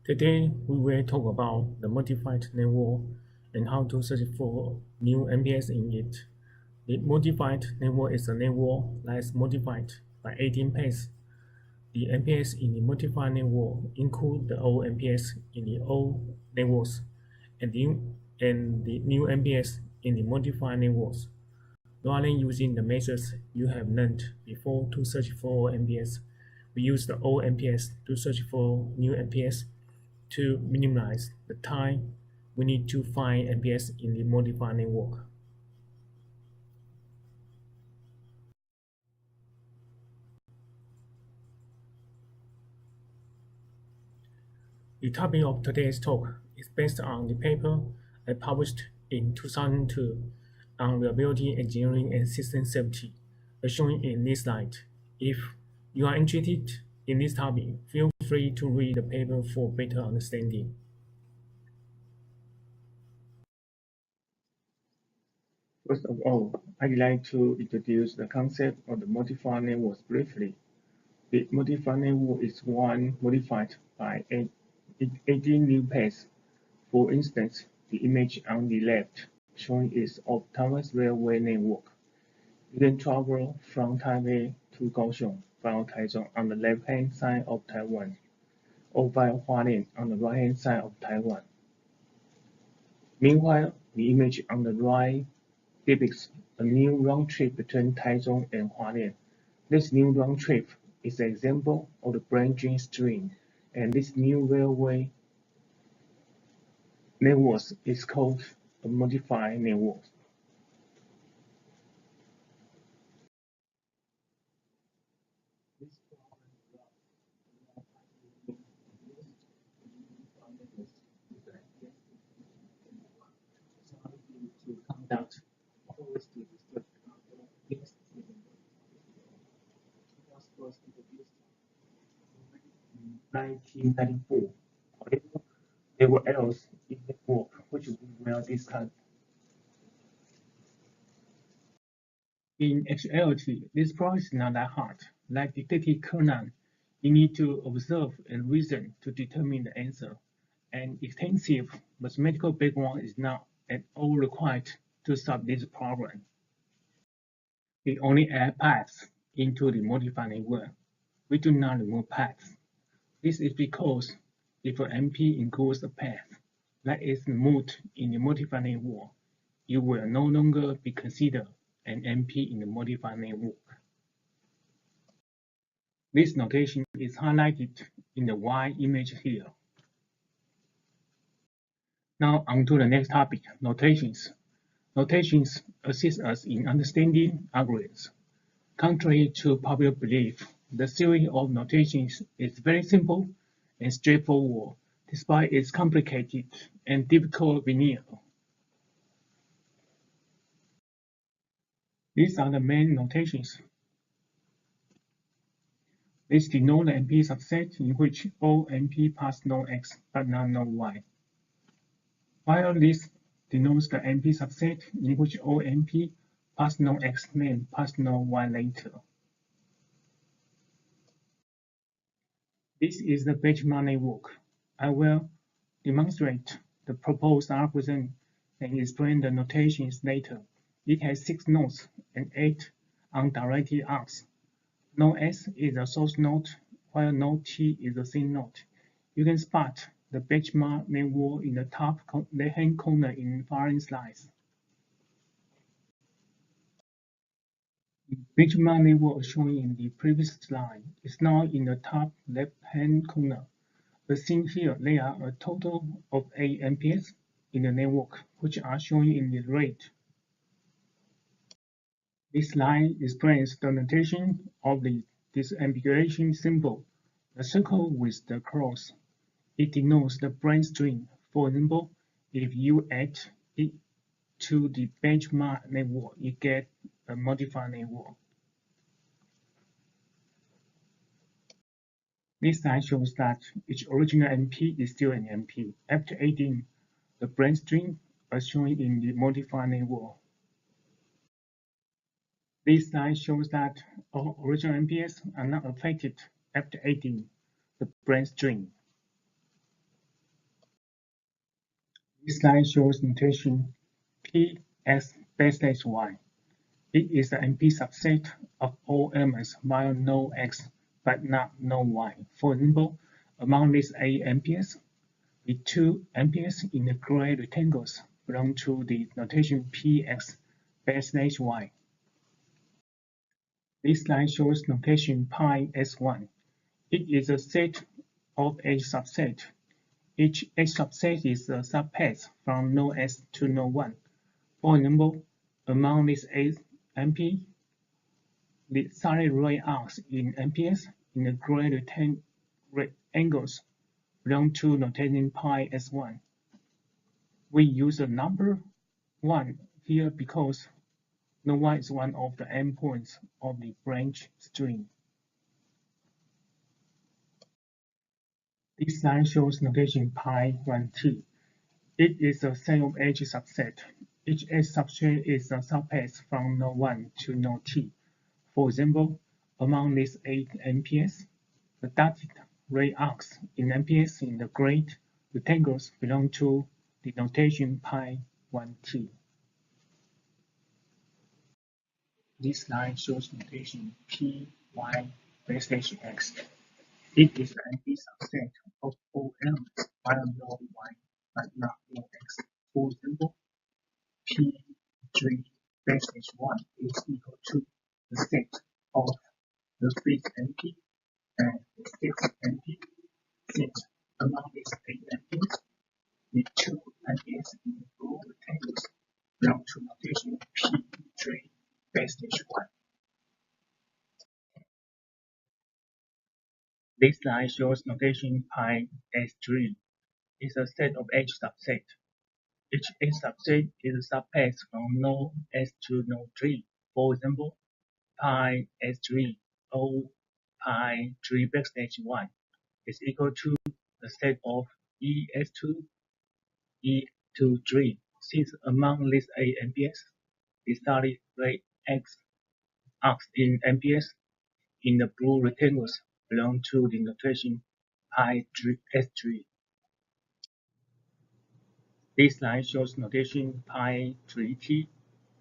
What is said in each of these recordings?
Today, we will talk about the modified network and how to search for new MPS in it. The modified network is a network that is modified by 18 paths. The MPS in the modified network include the old MPS in the old networks and the new MPS in the modified networks. Rather than using the methods you have learned before to search for MPS, we use the old MPS to search for new MPS to minimize the time we need to find MPS in the modified network. The topic of today's talk is based on the paper I published in 2002 on reliability engineering and system safety, as shown in this slide. If you are interested in this topic, feel free to read the paper for better understanding. First of all, I'd like to introduce the concept of the modified networks briefly. The modified network is one modified by 18 new paths. For instance, the image on the left showing is of Taiwan's railway network. You can travel from Taipei to Kaohsiung via Taichung on the left-hand side of Taiwan, or via Hualien on the right-hand side of Taiwan. Meanwhile, the image on the right depicts a new round trip between Taichung and Hualien. This new round trip is an example of the branching string, and this new railway network is called a modified network. This to conduct always to discuss this was introduced in 1994. However, there were errors in the work which we will discuss. In actuality, this process is not that hard. Like detective Conan, you need to observe and reason to determine the answer. An extensive mathematical background is not at all required to solve this problem. We only add paths into the modified network. We do not remove paths. This is because if an MP includes a path that is removed in the modified network, you will no longer be considered an MP in the modified network. This notation is highlighted in the Y image here. Now on to the next topic, notations. Notations assist us in understanding algorithms. Contrary to popular belief, the theory of notations is very simple and straightforward, despite its complicated and difficult veneer. These are the main notations. This denotes the NP subset in which all NP pass no X but not no Y, while this denotes the NP subset in which all NP pass no X then pass no Y later. This is the benchmark network. I will demonstrate the proposed algorithm and explain the notations later. It has 6 nodes and 8 undirected arcs. Node S is a source node, while node T is a sink node. You can spot the benchmark network in the top left-hand corner in the following slides. The benchmark network shown in the previous slide is now in the top left-hand corner. As seen here, there are a total of 8 MPS in the network, which are shown in the red. This slide explains the notation of the disambiguation symbol, the circle with the cross. It denotes the branch string. For example, if you add it to the benchmark network, you get a modified network. This slide shows that each original MP is still an MP after adding the branch string as shown in the modified network. This slide shows that all original MPS are not affected after adding the branch string. This slide shows notation P as backslash y. It is the NP subset of all elements while no x but not no y. For example, among these 8 amperes, the 2 amperes in the gray rectangles belong to the notation Px backslash y. This slide shows notation pi s1. It is a set of a subset. Each H subset is a subpath from node S to node 1. For example, among these 8 MP, the solid ray arcs in amperes in the gray rectangles belong to notation pi S1. We use the number 1 here because node 1 is one of the endpoints of the branch string. This slide shows notation pi 1t. It is a set of edge subset. Each edge subset is a subpath from node 1 to node t. For example, among these 8 amperes, the dotted ray arcs in amperes in the gray rectangles belong to the notation pi 1t. This slide shows notation p y backslash x. It is an empty subset of all elements while no y but not no x. For example, P3 backslash 1 is equal to the set of the fifth MP and the sixth MP. Since among these 8 MPs, the 2 MPs in the blue rectangles belong to notation P3 backslash 1. This slide shows notation pi S3 is a set of H subset. Each H subset is a subpath from node S to node 3. For example, pi S3 O pi 3 backslash 1 is equal to the set of ES2, E23. Since among these 8 amperes, the solid ray X arcs in amperes in the blue rectangles belong to the notation pi S3. This slide shows notation pi 3t.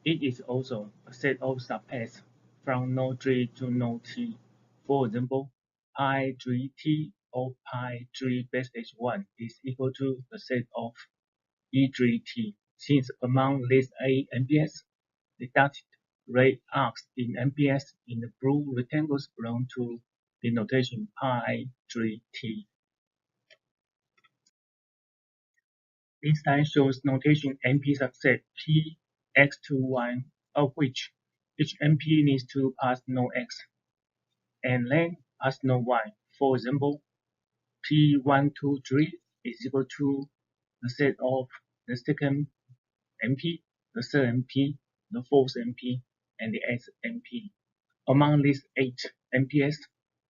It is also a set of subpaths from node 3 to node t. For example, pi 3t of pi 3 backslash 1 is equal to the set of E3t. Since among these 8 amperes, the dotted ray arcs in amperes in the blue rectangles belong to the notation pi 3t. This slide shows notation NP subset P x to 1 of which each NP needs to pass node x and then pass node y. For example, P1, 2, 3 is equal to the set of the second NP, the third NP, the fourth NP, and the eighth NP. Among these 8 NPs,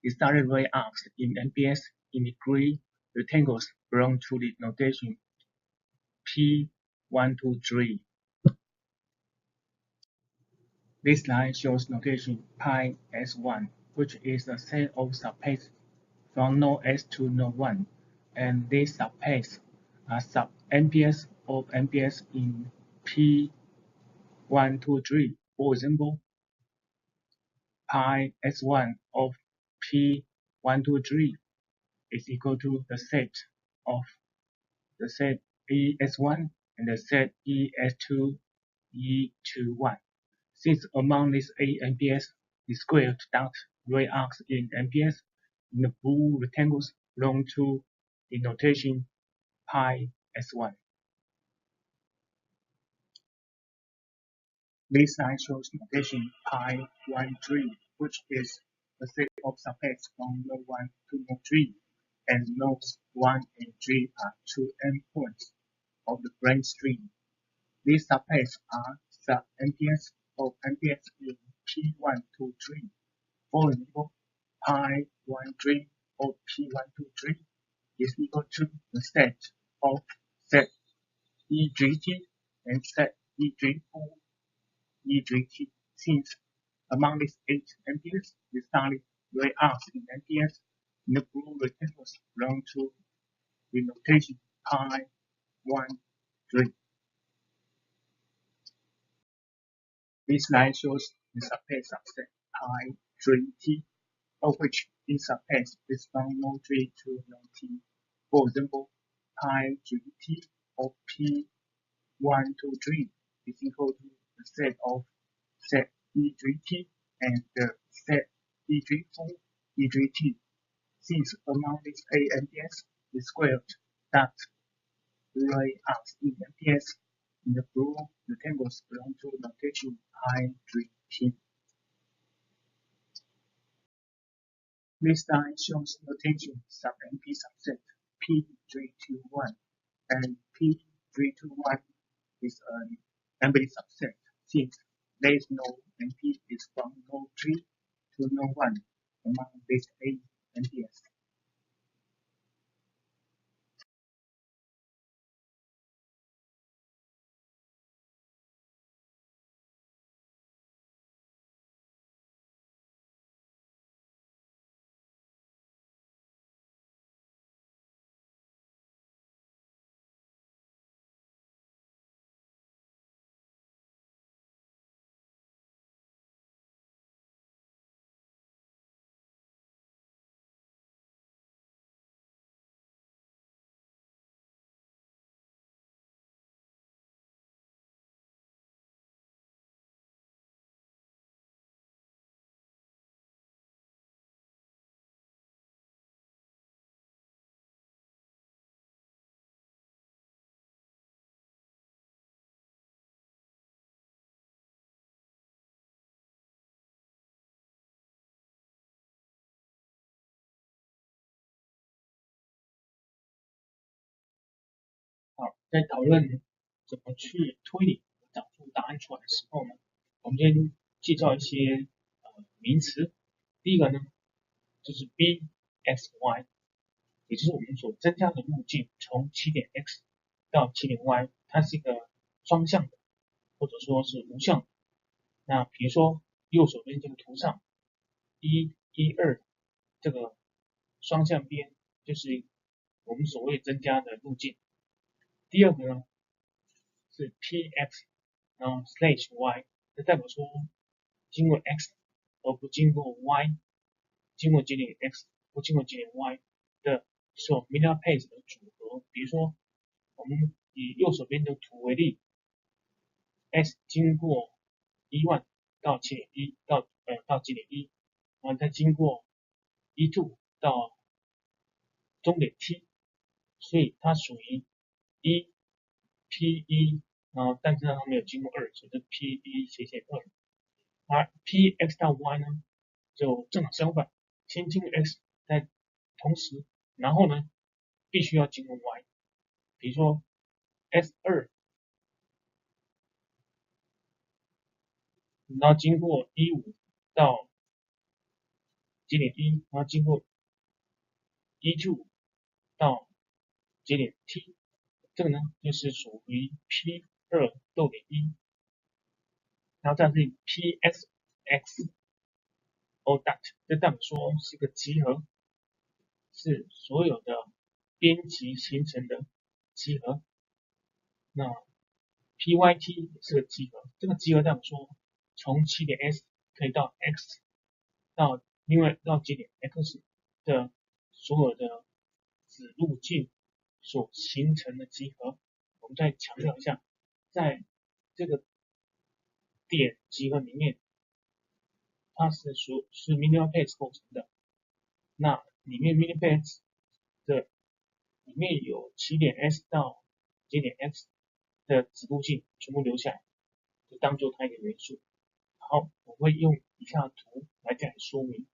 the solid ray arcs in NPs in the gray rectangles belong to the notation P123. This slide shows notation pi S1, which is a set of subpaths from node S to node 1, and these subpaths are sub-amperes of amperes in P123. For example, pi S1 of P123 is equal to the set of the set ES1 and the set ES2 E21. Since among these 8 amperes, the squared dot ray arcs in amperes in the blue rectangles belong to the notation pi S1. This slide shows notation pi 13, which is the set of subpaths from node 1 to node 3, and nodes 1 and 3 are 2 endpoints of the branch string. These subpaths are sub-amperes of amperes in P1 to 3. For example, pi 13 of P123 is equal to the set of set EGT and set EG4 EGT. Since among these 8 amperes, the solid ray arcs in amperes in the blue rectangles belong to the notation pi 1 3. This line shows the subset subset I 3T, of which this subset is from node 3 to node T. For example, pi 3T of P1 to 3 is equal to the set of set E3T and the set E34, E3T. Since among these A and S is squared, that layout in MPS in the blue rectangles belong to notation I3T. This line shows notation sub-MP subset P321 and P321 is an empty subset since there is no MP is from node 3 to node 1 among these A and S.好，在讨论怎么去推理找出答案出来的时候呢，我们先介绍一些名词。第一个呢，就是 bxy，也就是我们所增加的路径，从起点 x 到起点 y， 它是一个双向的，或者说是无向的。那比如说右手边这个图上1、1、2这个双向边，就是我们所谓增加的路径。第二个呢是 px， 然后 /y， 这代表说经过 x 而不经过 y， 经过节点 x 不经过节点 y 的所 minimal path 的组合。比如说我们以右手边的图为例 ，s 经过1到起点1到节点1，然后再经过1到终点 t， 所以它属于P1，然后但是它没有经过2，所以是 P1/2。而 Px 到 y 呢，就正好相反，先经过 x， 在同时，然后呢，必须要经过 y。比如说 S2， 然后经过15到节点1，然后经过15到节点 t， 这个呢就是属于 P2.1，然后再是 PSX O dot， 这代表说是个集合，是所有的边集形成的集合。那 PYT 也是个集合，这个集合代表说从起点 S 可以到 X， 到另外到节点 X 的所有的子路径所形成的集合。我们再强调一下，在这个点集合里面，它是minimal path 构成的。那里面 minimal path 的里面有起点 S 到节点 X 的子路径全部留下来，就当做它一个元素。好，我会用以下的图来加以说明。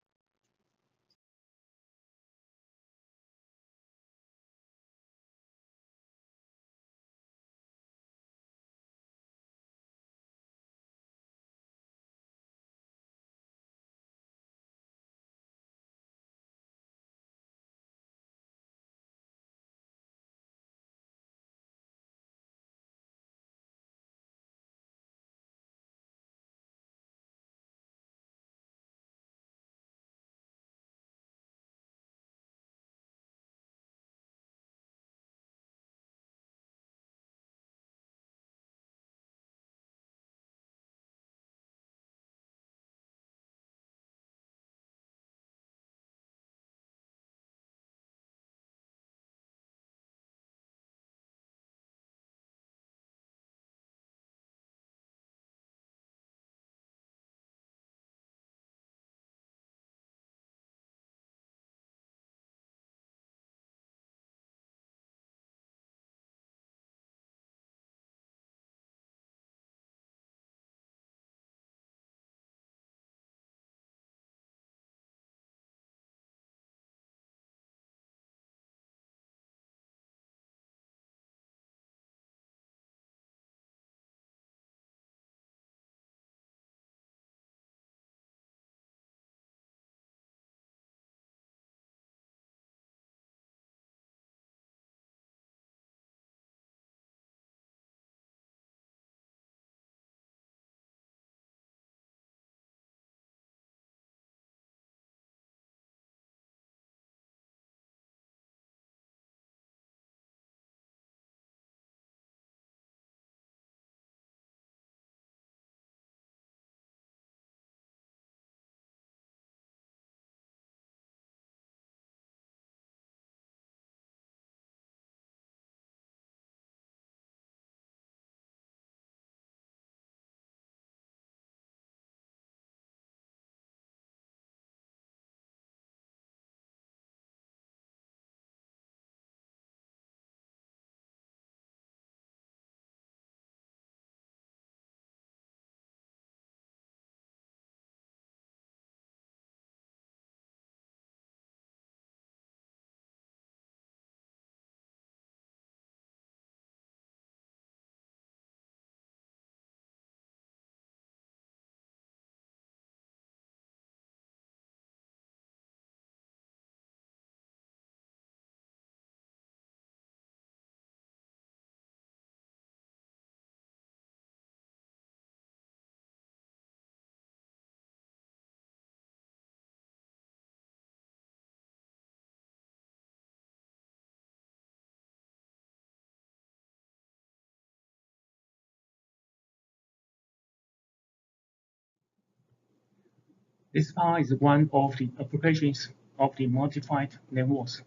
This part is one of the applications of the modified networks.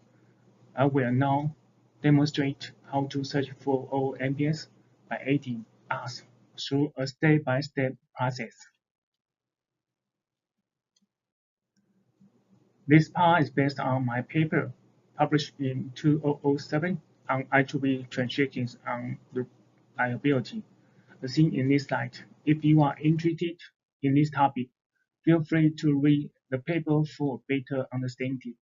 I will now demonstrate how to search for all MPS by adding us through a step-by-step process. This part is based on my paper published in 2007 on IEEE transactions on reliability. As seen in this slide. If you are interested in this topic, feel free to read the paper for better understanding.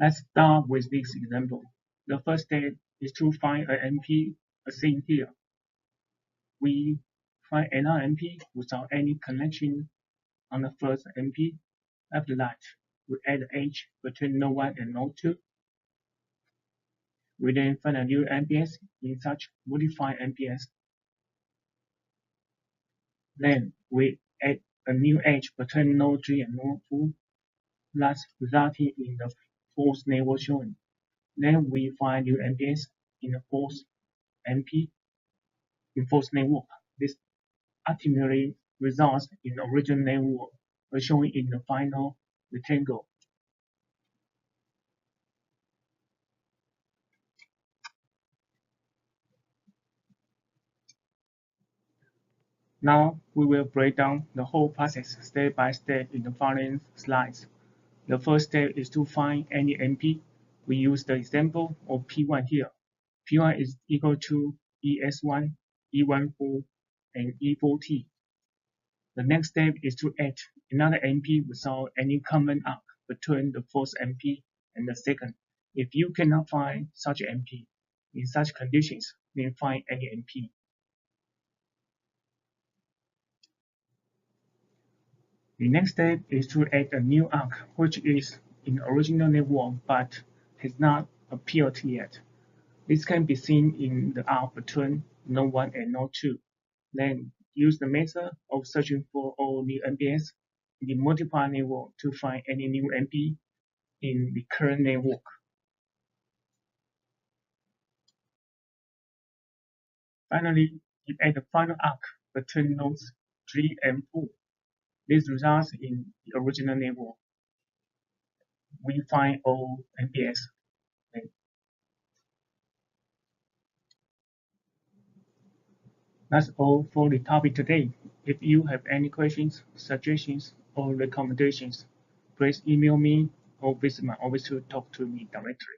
Let's start with this example. The first step is to find an MP as seen here. We find another MP without any connection on the first MP. After that, we add the edge between node 1 and node 2. We then find a new MPS in such modified MPS. Then we add a new edge between node 3 and node 4, thus resulting in the fourth network shown. Then we find new MPS in the fourth MP in fourth network. This ultimately results in the original network as shown in the final rectangle. Now we will break down the whole process step by step in the following slides. The first step is to find any MP. We use the example of P1 here. P1 is equal to ES1, E14, and E4T. The next step is to add another MP without any common arc between the first MP and the second. If you cannot find such MP in such conditions, then find any MP. The next step is to add a new arc which is in the original network but has not appeared yet. This can be seen in the arc between node 1 and node 2. Then use the method of searching for all new MPS in the multiplier network to find any new MP in the current network. Finally, you add the final arc between nodes 3 and 4. This results in the original network. We find all MPS. That's all for the topic today. If you have any questions, suggestions, or recommendations, please email me or visit my office to talk to me directly.